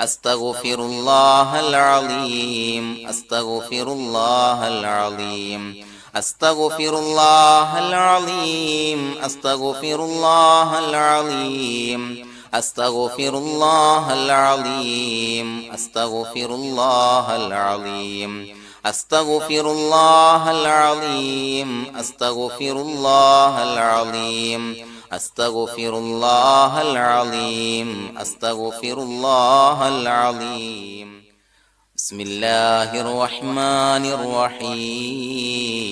أستغفر الله العظيم أستغفر الله العظيم أستغفر الله العظيم أستغفر الله العظيم أستغفر الله العظيم أستغفر الله العظيم أستغفر الله العظيم أستغفر الله العظيم أستغفر الله العظيم أستغفر الله العظيم بسم الله الرحمن الرحيم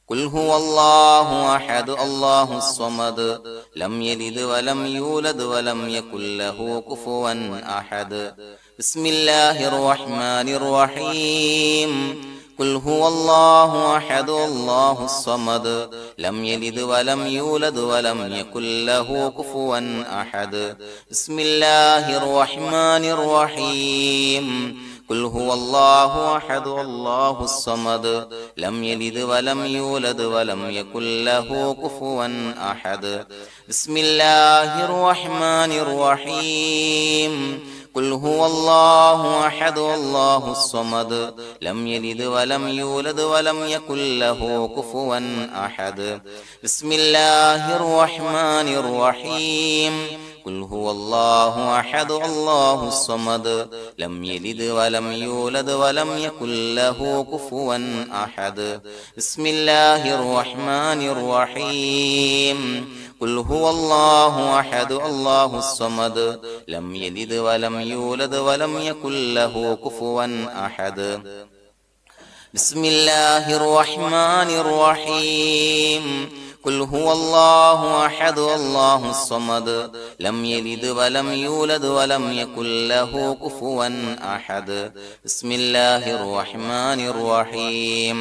قل هو الله أحد الله الصمد لم يلد ولم يولد ولم يكن له كفوا أحد بسم الله الرحمن الرحيم قل هو الله أحد الله الصمد لم يلد ولم يولد ولم يكن له كفوا أحد بسم الله الرحمن الرحيم قل هو الله أحد الله الصمد لم يلد ولم يولد ولم يكن له كفوا أحد بسم الله الرحمن الرحيم قل هو الله أحد الله الصمد لم يلد ولم يولد ولم يكن له كفوا أحد بسم الله الرحمن الرحيم قل هو الله أحد الله الصمد لم يلد ولم يولد ولم يكن له كفوا أحد بسم الله الرحمن الرحيم قل هو الله أحد الله الصمد لم يلد ولم يولد ولم يكن له كفوا أحد بسم الله الرحمن الرحيم قل هو الله أحد الله الصمد لم يلد ولم يولد ولم يكن له كفوا أحد بسم الله الرحمن الرحيم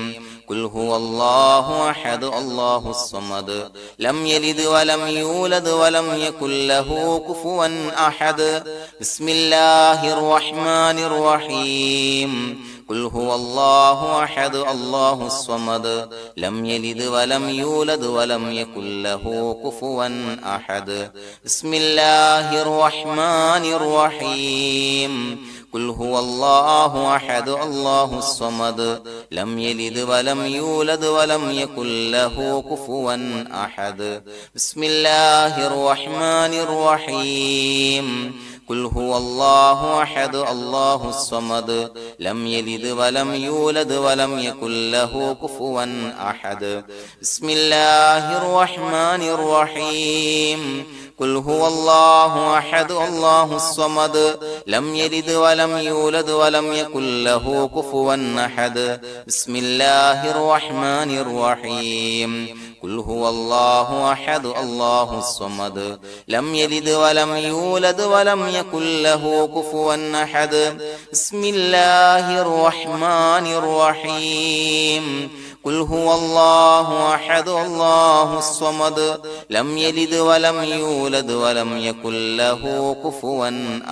قل هو الله أحد الله الصمد لم يلد ولم يولد ولم يكن له كفوا أحد بسم الله الرحمن الرحيم قل هو الله أحد الله الصمد لم يلد ولم يولد ولم يكن له كفوا أحد بسم الله الرحمن الرحيم قل هو الله أحد الله الصمد لم يلد ولم يولد ولم يكن له كفوا أحد بسم الله الرحمن الرحيم قل هو الله أحد الله الصمد لم يلد ولم يولد ولم يكن له كفوا أحد بسم الله الرحمن الرحيم قل هو الله أحد الله الصمد لم يلد ولم يولد ولم يكن له كفوا أحد بسم الله الرحمن الرحيم قل هو الله أحد الله الصمد لم يلد ولم يولد ولم يكن له كفوا أحد بسم الله الرحمن الرحيم قل هو الله أحد الله الصمد لم يلد ولم يولد ولم يكن له كفوا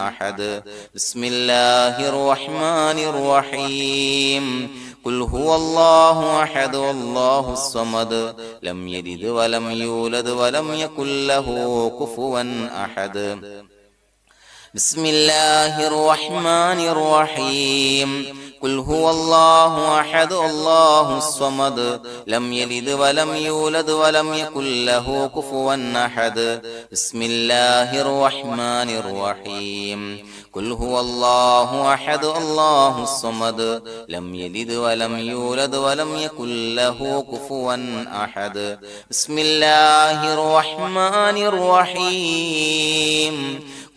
أحد بسم الله الرحمن الرحيم قل هو الله أحد الله الصمد لم يلد ولم يولد ولم يكن له كفوا أحد بسم الله الرحمن الرحيم قل هو الله أحد الله الصمد لم يلد ولم يولد ولم يكن له كفوا أحد بسم الله الرحمن الرحيم قل هو الله أحد الله الصمد لم يلد ولم يولد ولم يكن له كفوا أحد بسم الله الرحمن الرحيم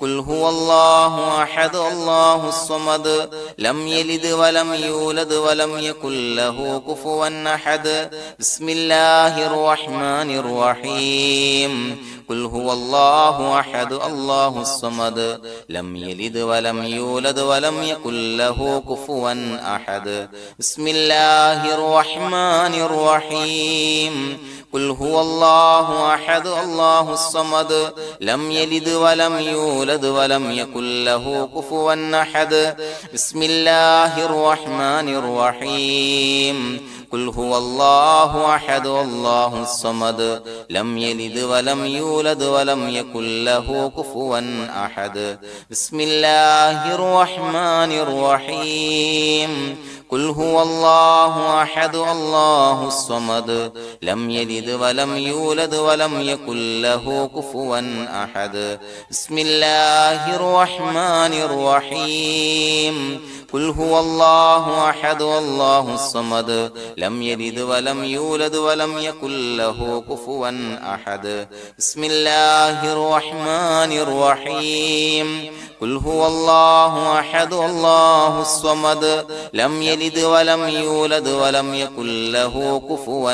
قل هو الله أحد الله الصمد لم يلد ولم يولد ولم يكن له كفوا أحد بسم الله الرحمن الرحيم قل هو الله أحد الله الصمد لم يلد ولم يولد ولم يكن له كفوا أحد بسم الله الرحمن الرحيم قل هو الله أحد الله الصمد لم يلد ولم يولد ولم يكن له كفوا أحد بسم الله الرحمن الرحيم قل هو الله أحد الله الصمد لم يلد ولم يولد ولم يكن له كفوا أحد بسم الله الرحمن الرحيم قل هو الله أحد الله الصمد لم يلد ولم يولد ولم يكن له كفوا أحد بسم الله الرحمن الرحيم قل هو الله أحد الله الصمد لم يلد ولم يولد ولم يكن له كفوا أحد بسم الله الرحمن الرحيم قل هو الله أحد الله الصمد لم يلد ولم يولد ولم يكن له كفوا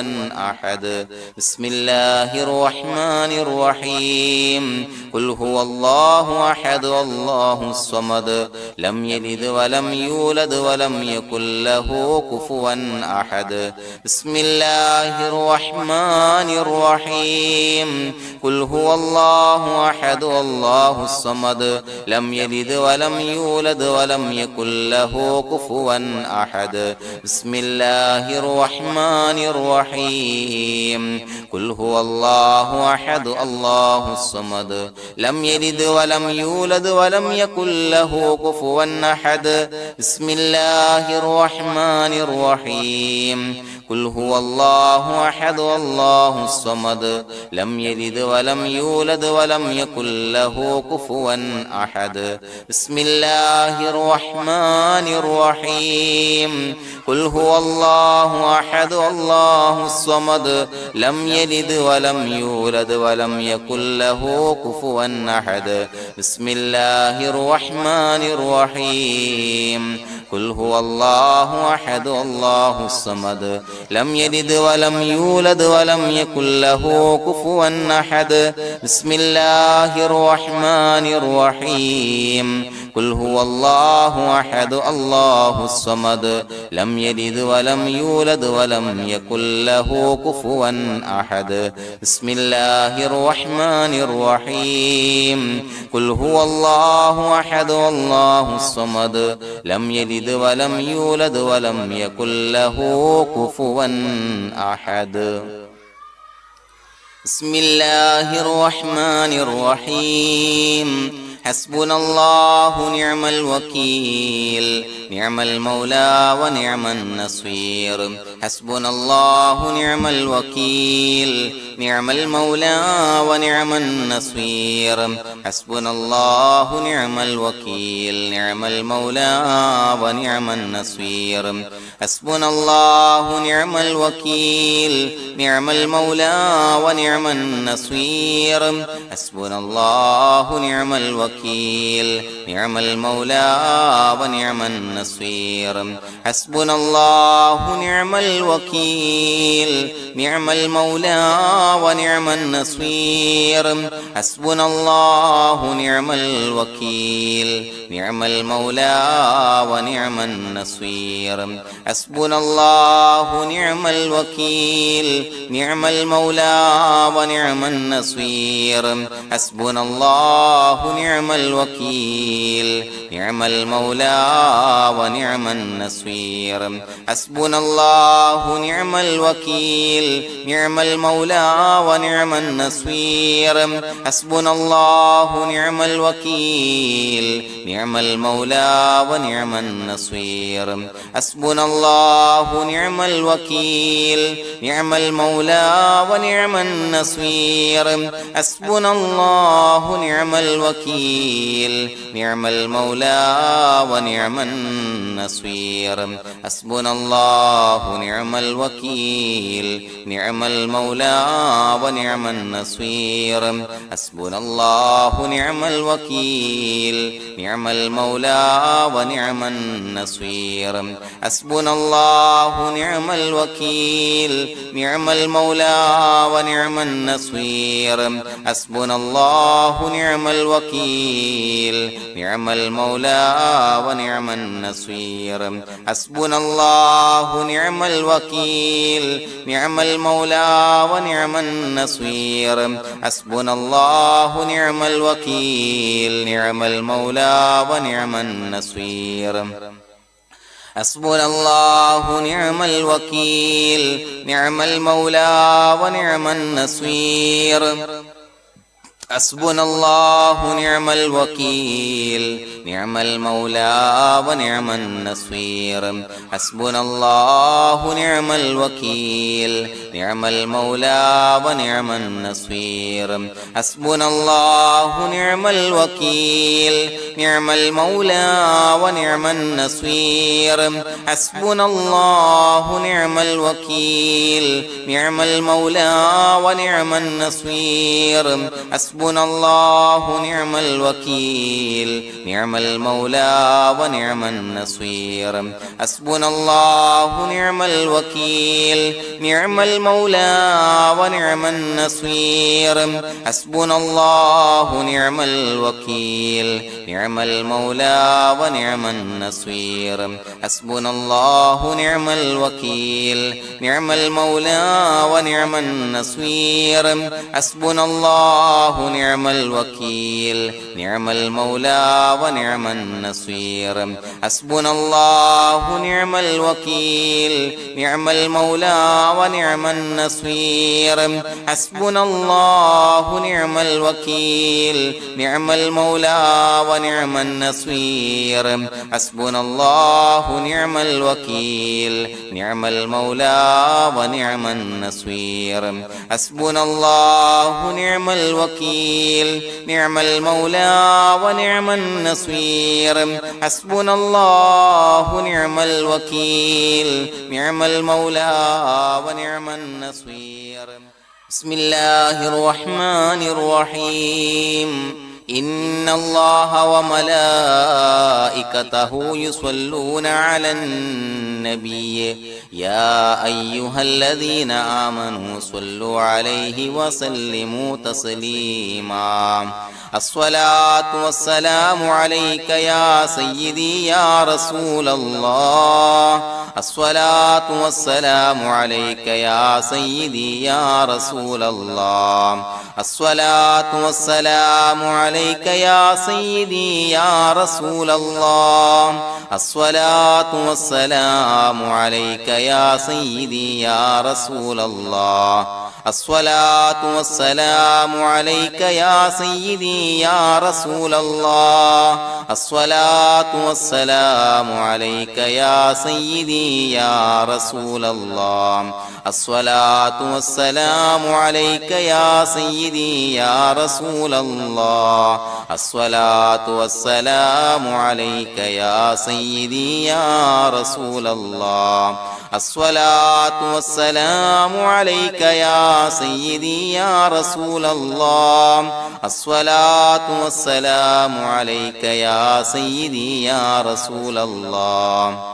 أحد بسم الله الرحمن الرحيم قل هو الله أحد الله الصمد لم يلد ولم يولد ولم يكن له كفوا أحد بسم الله الرحمن الرحيم قل هو الله أحد الله الصمد لم يلد ولم يولد ولم يكن له كفوا أحد بسم الله الرحمن الرحيم قل هو الله أحد الله الصمد لم يلد ولم يولد ولم يكن له كفوا أحد بسم الله الرحمن الرحيم قل هو الله أحد الله الصمد لم يلد ولم يولد ولم يكن له كفوا أحد بسم الله الرحمن الرحيم قل هو الله أحد الله الصمد لم يلد ولم يولد ولم يكن له كفوا أحد بسم الله الرحمن الرحيم قل هو الله أحد الله الصمد لم يلد ولم يولد ولم يكن له كفوا أحد بسم الله الرحمن الرحيم قل هو الله أحد الله الصمد لم يلد ولم يولد ولم يكن له كفوا أحد بسم الله الرحمن الرحيم قل هو الله أحد الله الصمد لم يلد ولم يولد ولم يكن له كفوا أحد بسم الله الرحمن الرحيم حسبنا الله نعم الوكيل نعم المولى ونعم النصير حسبنا الله نعم الوكيل نعم المولى ونعم النصير حسبنا الله نعم الوكيل نعم المولى ونعم النصير حسبنا الله نعم الوكيل نعم المولى ونعم النصير حسبنا الله نعم الوكيل نعم المولى ونعم النصير حسبنا الله نعم الوكيل نعم المولى ونعم النصير حسبنا الله نعم الوكيل نعم المولى ونعم النصير حسبنا الله نعم الوكيل نعم المولى ونعم النصير حسبنا الله نعم الوكيل نعم المولى ونعم النصير حسبنا الله نعم الوكيل نعم المولى ونعم النصير حسبنا الله نعم الوكيل نعم المولى ونعم النصير حسبنا الله نعم الوكيل نعم المولى ونعم النصير حسبنا الله نعم الوكيل نعم المولى ونعم النصير حسبنا الله نعم الوكيل نعم المولى ونعم النصير حسبنا الله نعم الوكيل نعم المولى ونعم النصير حسبنا الله نعم الوكيل نعم المولى ونعم النصير حسبنا الله نعم الوكيل نعم المولى ونعم النصير نصير حسبنا الله نعم الوكيل نعم المولى ونعم النصير حسبنا الله نعم الوكيل نعم المولى ونعم النصير حسبنا الله نعم الوكيل نعم المولى ونعم النصير حسبنا الله نعم الوكيل نعم المولى ونعم النصير حسبنا الله نعم الوكيل نعم المولى ونعم النصير حسبنا الله نعم الوكيل نعم المولى ونعم النصير حسبنا الله نعم الوكيل نعم المولى ونعم النصير حسبنا الله نعم الوكيل نعم المولى ونعم النصير حسبنا الله نعم الوكيل نعم المولى ونعم النصير حسبنا الله نعم الوكيل نعم المولى ونعم النصير حسبنا الله نعم الوكيل نعم المولى ونعم النصير حسبنا الله نعم الوكيل نعم المولى ونعم النصير حسبنا الله نعم الوكيل نعم المولى ونعم النصير حسبنا الله نعم الوكيل نعم المولى ونعم النصير حسبنا الله نعم الوكيل نعم المولى ونعم النصير حسبنا الله نعم الوكيل نعم المولى ونعم النصير حسبنا الله نعم الوكيل نعم المولى ونعم النصير بسم الله الرحمن الرحيم إن الله وملائكته يصلون على النبي يا أيها الذين آمنوا صلوا عليه وسلموا تسليما الصلاة والسلام عليك يا سيدي يا رسول الله الصلاة والسلام عليك يا سيدي يا رسول الله الصلاة والسلام عليك يا سيدي يا رسول الله الصلاة والسلام عليك يا سيدي يا رسول الله الصلاة والسلام عليك يا سيدي يا رسول الله الصلاة والسلام عليك يا سيدي يا رسول الله الصلاة والسلام عليك يا سيدي يا رسول الله الصلاة والسلام عليك يا سيدي يا رسول الله الصلاة والسلام عليك يا سيدي يا رسول الله الصلاة والسلام عليك يا سيدي يا رسول الله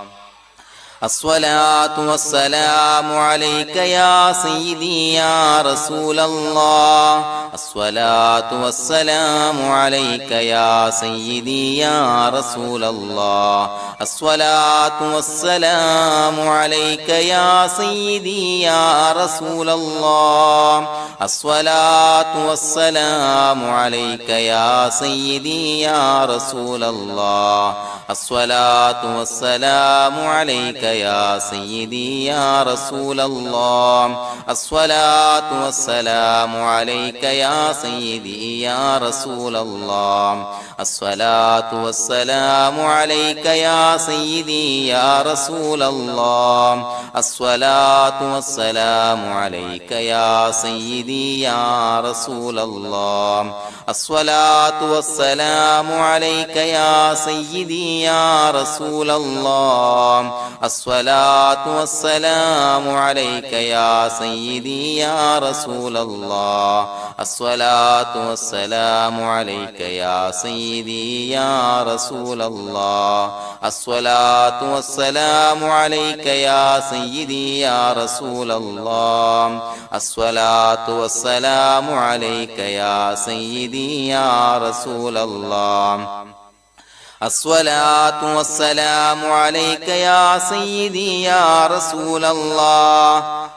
الصلاة والسلام عليك يا سيدي يا رسول الله الصلاة والسلام عليك يا سيدي يا رسول الله الصلاة والسلام عليك يا سيدي يا رسول الله الصلاة والسلام عليك يا سيدي يا رسول الله الصلاة والسلام عليك يا سيدي يا رسول الله الصلاة والسلام عليك يا سيدي يا رسول الله الصلاة والسلام عليك يا سيدي يا رسول الله الصلاة والسلام عليك يا سيدي يا رسول الله الصلاة والسلام عليك يا سيدي يا رسول الله الصلاة والسلام عليك يا سيدي يا رسول الله الصلاة والسلام عليك يا سيدي يا رسول الله الصلاة والسلام عليك يا سيدي يا رسول الله الصلاة والسلام عليك يا سيدي يا رسول الله الصلاة والسلام عليك يا سيدي يا رسول الله.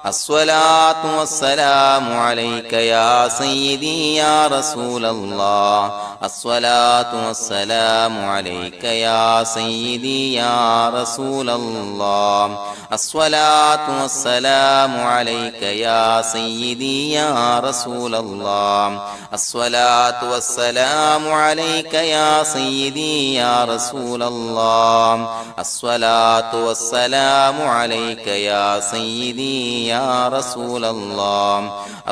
الصلاة والسلام عليك يا سيدي يا رسول الله. الصلاة والسلام عليك يا سيدي يا رسول الله. الصلاة والسلام عليك يا سيدي يا رسول الله. الصلاة والسلام عليك يا سيدي يا رسول الله. الصلاة والسلام عليك يا سيدي يا رسول الله.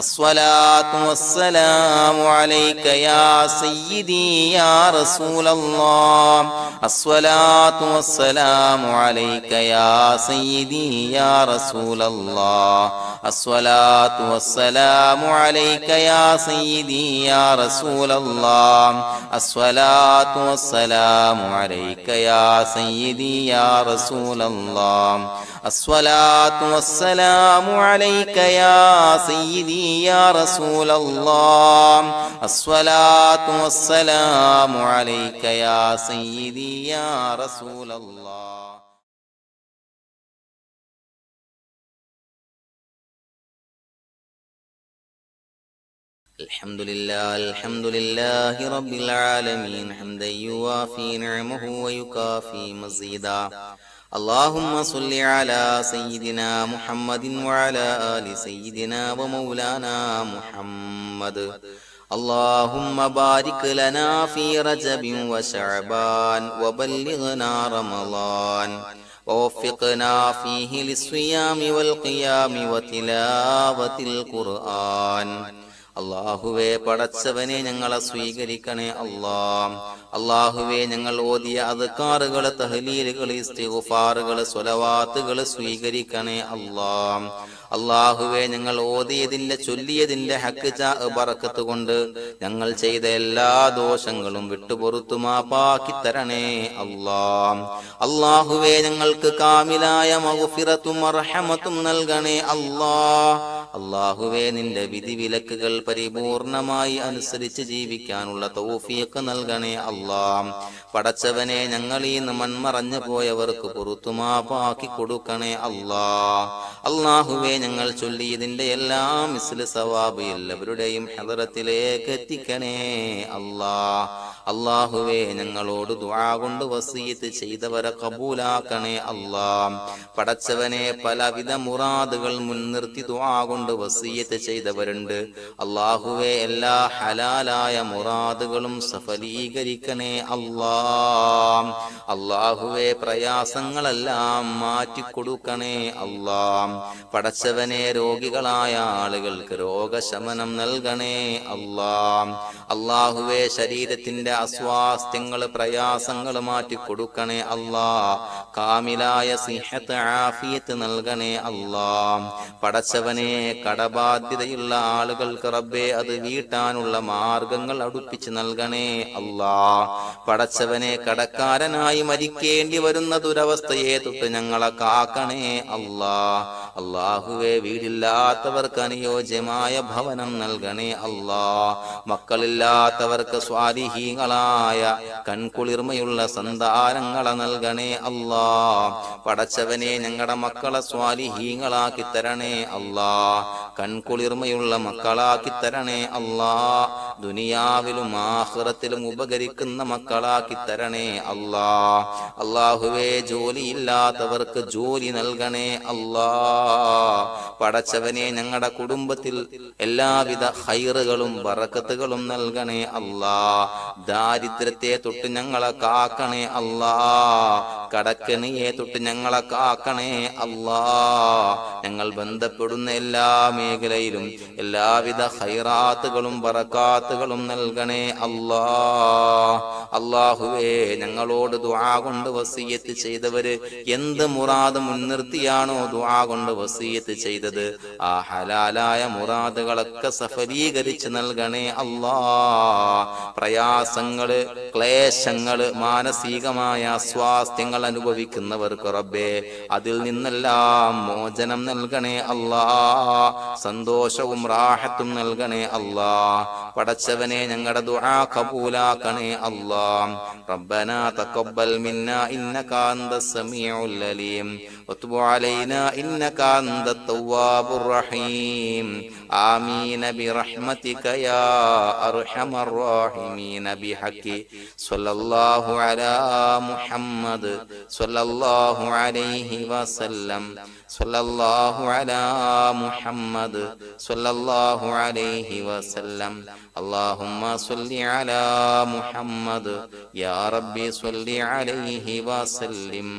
الصلاة والسلام عليك يا سيدي يا رسول الله. الصلاة والسلام عليك يا سيدي يا رسول الله. الصلاة والسلام عليك يا سيدي يا رسول الله. الصلاة والسلام عليك يا سيدي يا رسول الله. الصلاة والسلام عليك يا سيدي يا رسول الله. الصلاة والسلام عليك يا سيدي يا رسول الله. الحمد لله رب العالمين حمدا يوافي نعمه ويكافي مزيدا. اللهم صل على سيدنا محمد وعلى آل سيدنا ومولانا محمد. اللهم بارك لنا في رجب وشعبان وبلغنا رمضان ووفقنا فيه للصيام والقيام وتلاوة القرآن. അള്ളാഹുവേ, പടച്ചവനെ ഞങ്ങളെ സ്വീകരിക്കണേ അല്ലാ. അള്ളാഹുവേ, ഞങ്ങൾ ഓതിയ അദ്കാറുകൾ, തഹ്ലീലുകൾ, ഇസ്തിഗ്ഫാറുകൾ, സ്വലവാത്തുകൾ സ്വീകരിക്കണേ അല്ലാ. അള്ളാഹുവേ, ഞങ്ങൾ ഓതിയതിന്റെ ചൊല്ലിയതിന്റെ ഹക്ക് ബറക്കത്ത് കൊണ്ട് ഞങ്ങൾ ചെയ്ത എല്ലാ ദോഷങ്ങളും വിട്ടുപൊറുത്തു മാപ്പാക്കി തരണേ അല്ലാ. അള്ളാഹുവേ, ഞങ്ങൾക്ക് കാമിലായ മഗ്ഫിറത്തും റഹ്മത്തും നൽകണേ അല്ലാ. അള്ളാഹുവേ, നിന്റെ വിധിവിലക്കുകൾ പരിപൂർണമായി അനുസരിച്ച് ജീവിക്കാനുള്ള തൗഫീഖ് നൽകണേ അല്ലാ. പടച്ചവനെ, ഞങ്ങൾ ഈ മൺമറഞ്ഞു പോയവർക്ക് പുറത്തു മാപ്പാക്കി കൊടുക്കണേ അല്ലാ. അള്ളാഹുവേ, ഞങ്ങൾ ചൊല്ലിയതിന്റെ എല്ലാം മിസ്ല് സവാബ് എല്ലാവരുടെയും ഹദറത്തിലേക്ക് എത്തിക്കണേ അല്ലാ. അള്ളാഹുവേ, ഞങ്ങളോട് ദുആ കൊണ്ട് വസിയത്ത് ചെയ്തവരെ കബൂലാക്കണേ അല്ലാ. പടച്ചവനെ, പലവിധ മുറാദുകൾ മുൻനിർത്തി ദുആ കൊണ്ട് വസിയത്ത് ചെയ്തവരുണ്ട്. അള്ളാഹുവേ, എല്ലാ ഹലാലായ മുറാദുകളും സഫലീകരിക്കണേ അല്ലാ. അള്ളാഹുവേ, പ്രയാസങ്ങളെല്ലാം മാറ്റിക്കൊടുക്കണേ അല്ലാ. പടച്ചവനെ, രോഗികളായ ആളുകൾക്ക് രോഗശമനം നൽകണേ അല്ലാ. അള്ളാഹുവേ, ശരീരത്തിന്റെ അസ്വാസ്ഥ്യങ്ങൾ, പ്രയാസങ്ങൾ മാറ്റിക്കൊടുക്കണേ അല്ലാ. കാമിലായ സിഹത്ത്, ആഫിയത്ത് നൽകണേ അല്ലാ. പടച്ചവനെ, കടബാധ്യതയുള്ള ആളുകൾക്ക് റബ്ബേ അത് വീട്ടാനുള്ള മാർഗങ്ങൾ അടുപ്പിച്ച് നൽകണേ അല്ലാ. പടച്ചവനെ, കടക്കാരനായി മരിക്കേണ്ടി വരുന്ന ദുരവസ്ഥയെ തൊട്ട് ഞങ്ങളെ കാക്കണേ അല്ലാ. അല്ലാഹുവേ, വീടില്ലാത്തവർക്ക് അനുയോജ്യമായ ഭവനം നൽകണേ അല്ലാ. മക്കളില്ലാത്തവർക്ക് സ്വാലിഹീങ്ങളായ കൺകുളിർമയുള്ള സന്താനങ്ങളെ നൽകണേ അല്ലാ. പടച്ചവനെ, ഞങ്ങളുടെ മക്കളെ സ്വാലിഹീങ്ങളാക്കി തരണേ അല്ലാ. കൺകുളിർമയുള്ള മക്കളാക്കി തരണേ അല്ലാ. ദുനിയാവിലും ആഖിറത്തിലും ഉപകരിക്കുന്ന മക്കളാക്കി തരണേ അല്ലാ. അല്ലാഹുവേ, ജോലിയില്ലാത്തവർക്ക് ജോലി നൽകണേ അല്ലാ. പടച്ചവനെ, ഞങ്ങളുടെ കുടുംബത്തിൽ എല്ലാവിധ ഖൈറുകളും ബറക്കത്തുകളും നൽകണേ അല്ലാ. ദാരിദ്ര്യത്തെ തൊട്ട് ഞങ്ങളെ കാക്കണേ അല്ലാ. കടക്കണിയെ തൊട്ട് ഞങ്ങളെ കാക്കണേ അല്ലാ. ഞങ്ങൾ ബന്ധപ്പെടുന്ന എല്ലാ മേഖലയിലും എല്ലാവിധ ഖൈറാത്തുകളും ബറക്കാത്തുകളും നൽകണേ അല്ലാ. അല്ലാഹുവേ, ഞങ്ങളോട് ദുആ കൊണ്ട് വസിയത്ത് ചെയ്തവര് എന്ത് മുറാദ് മുൻനിർത്തിയാണോ ദുആ കൊണ്ട് വസിയത്ത് ചെയ്തത്, ആ ഹലാലായ മുറാദുകളൊക്കെ സഫലീകരിച്ച് നൽകണേ അല്ലാ. പ്രയാസങ്ങള്, ക്ലേശങ്ങള്, മാനസികമായ അസ്വാസ്ഥ്യങ്ങൾ അനുഭവിക്കുന്നവർക്ക് റബ്ബേ അതിൽ നിന്നെല്ലാം മോചനം നൽകണേ അല്ലാ. സന്തോഷവും റാഹത്തും നൽകണേ അല്ലാ. പടച്ചവനെ ഞങ്ങളുടെ ദുആ ഖബൂലാക്കണേ അല്ലാ. റബ്ബനാ തഖബ്ബൽ മിന്നാ ഇന്നക അന്തസ് സമീഉൽ അലീം വതുബ് അലൈനാ ഇന്നക അന്തത് തവ്വാബുർ റഹീം. ആമീൻ ബിറഹ്മതിക യാ അർഹമർ റഹീമീൻ ബിഹഖി സ്വല്ലല്ലാഹു അലാ മുഹമ്മദ് സ്വല്ലല്ലാഹു അലൈഹി വസല്ലം സ്വല്ലല്ലാഹു അലാ മുഹമ്മദ് സ്വല്ലല്ലാഹു അലൈഹി വസല്ലം. അല്ലാഹുമ്മ സ്വല്ലി അലാ മുഹമ്മദ് യാ റബ്ബി സ്വല്ലി അലൈഹി വസല്ലം.